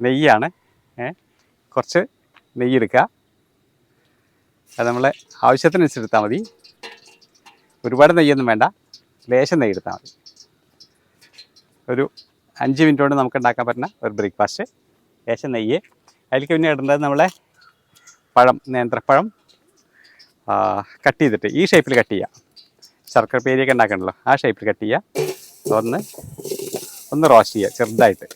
നെയ്യാണ്. കുറച്ച് നെയ്യ് എടുക്കുക. അത് നമ്മളെ ആവശ്യത്തിനനുസരിച്ച് എടുത്താൽ മതി. ഒരുപാട് നെയ്യൊന്നും വേണ്ട, ലേശം നെയ്യ് എടുത്താൽ മതി. ഒരു 5 മിനിറ്റ് കൊണ്ട് നമുക്ക് ഉണ്ടാക്കാൻ പറ്റുന്ന ഒരു ബ്രേക്ക്ഫാസ്റ്റ്. ലേശം നെയ്യ്. അതിലേക്ക് പിന്നെ ഇടേണ്ടത് നമ്മളെ പഴം, നേന്ത്രപ്പഴം കട്ട് ചെയ്തിട്ട് ഈ ഷേപ്പിൽ കട്ട് ചെയ്യുക. ശർക്കര പേരിയൊക്കെ ഉണ്ടാക്കണമല്ലോ, ആ ഷേപ്പിൽ കട്ട് ചെയ്യുക. ഒന്ന് റോസ്റ്റ് ചെയ്യുക ചെറുതായിട്ട്.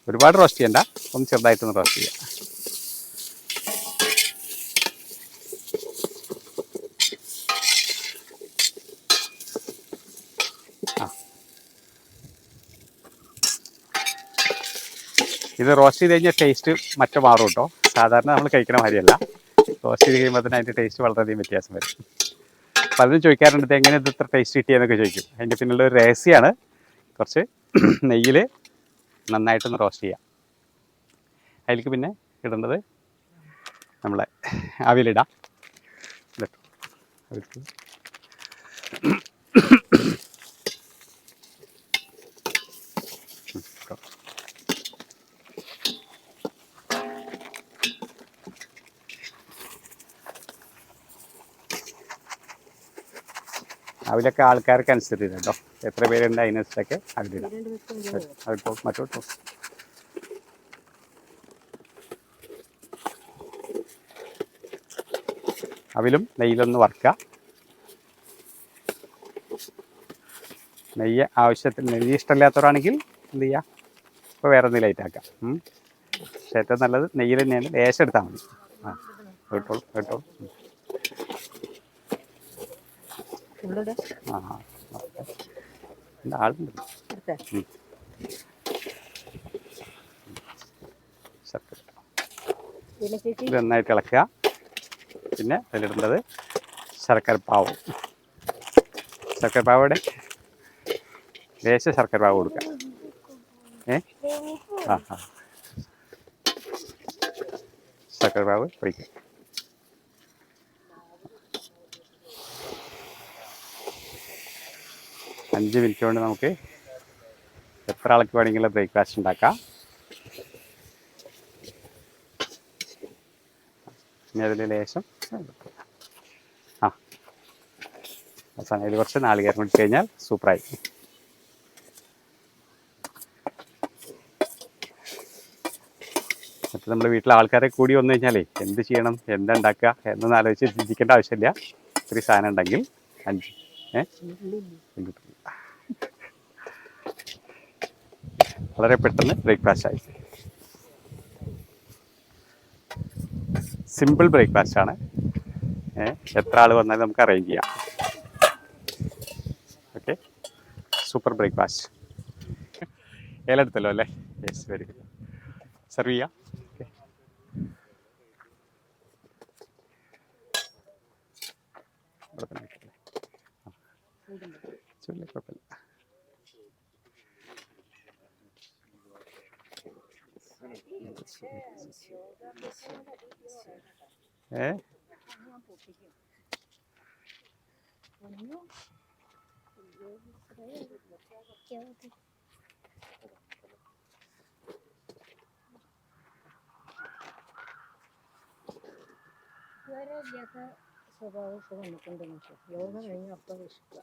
ഒരുപാട് റോസ്റ്റ് ചെയ്യണ്ട, ഒന്ന് ചെറുതായിട്ടൊന്ന് റോസ്റ്റ് ചെയ്യുക. ഇത് റോസ്റ്റ് ചെയ്ത് കഴിഞ്ഞാൽ ടേസ്റ്റ് മറ്റു മാറും കേട്ടോ. സാധാരണ നമ്മൾ കഴിക്കണ മാതിരിയല്ല. റോസ്റ്റ് ചെയ്ത് കഴിയുമ്പോൾ തന്നെ അതിൻ്റെ ടേസ്റ്റ് വളരെയധികം വ്യത്യാസം വരും. പലരും ചോദിക്കാറുണ്ട് എങ്ങനെ ഇത് ഇത്ര ടേസ്റ്റ് കിട്ടിയെന്നൊക്കെ ചോദിക്കും. അതിൻ്റെ പിന്നിലുള്ള ഒരു രഹസ്യമാണ്. കുറച്ച് നെയ്യിൽ നന്നായിട്ടൊന്ന് റോസ്റ്റ് ചെയ്യാം. അതിലേക്ക് പിന്നെ ഇടേണ്ടത് നമ്മളെ അവിലിടാം. അവിലൊക്കെ ആൾക്കാർക്ക് അനുസരിച്ച് കേട്ടോ, എത്ര പേരുണ്ട് അതിനനുസരിച്ചൊക്കെ അവിലിടാം. മറ്റോട്ടോ അവിലും നെയ്യിലൊന്ന് വറുക്കുക. നെയ്യ് ആവശ്യത്തിന്, നെയ്യ് ഇഷ്ടമില്ലാത്തവരാണെങ്കിൽ എന്ത് ചെയ്യുക, ഇപ്പോൾ വേറെ എന്തെങ്കിലും ലൈറ്റാക്കാം. പക്ഷേ ഏറ്റവും നല്ലത് നെയ്യിൽ തന്നെയാണ്. ലേശം എടുത്താൽ മതി. കേട്ടോളൂ കേട്ടോളൂ. ആളുണ്ട്. ഇത് നന്നായിട്ട് ഇളക്കുക. പിന്നെ അതിലിടേണ്ടത് ശർക്കരപ്പാവ്. ശർക്കരപ്പാവോടെ ലേശം ശർക്കരപ്പാവ് കൊടുക്കുക. ശർക്കരപ്പാവ് ഒഴിക്കുക. അഞ്ച് മിനിറ്റ് കൊണ്ട് നമുക്ക് എത്ര ആൾക്ക് വേണമെങ്കിലും ബ്രേക്ക്ഫാസ്റ്റ് ഉണ്ടാക്കാം. ഇനി അതിൽ ലേശം അവസാനം അതിൽ കുറച്ച് നാളികേരം കൂടി കഴിഞ്ഞാൽ സൂപ്പറായി. മറ്റേ നമ്മുടെ വീട്ടിലെ ആൾക്കാരെ കൂടി വന്നു കഴിഞ്ഞാലേ എന്ത് ചെയ്യണം, എന്താ ഉണ്ടാക്കുക എന്നൊന്നും ആലോചിച്ച് ചിന്തിക്കേണ്ട ആവശ്യമില്ല. ഇത്തിരി സാധനം ഉണ്ടെങ്കിൽ 5 വളരെ പെട്ടെന്ന് ബ്രേക്ക്ഫാസ്റ്റ് ആയി. സിമ്പിൾ ബ്രേക്ക്ഫാസ്റ്റാണ്. എത്ര ആൾ വന്നാലും നമുക്ക് അറേഞ്ച് ചെയ്യാം. Okay, super breakfast. ഏലെടുത്തല്ലോ അല്ലേ? Yes, very good. സെർവ് ചെയ്യാം. ഓക്കെ, ഇവിടെ തന്നെ കുഴപ്പമില്ല. സ്വഭാവമൊക്കെ വന്നിട്ടുണ്ട്. യോഗ കഴിഞ്ഞ അപ്പം വിശക്കുക.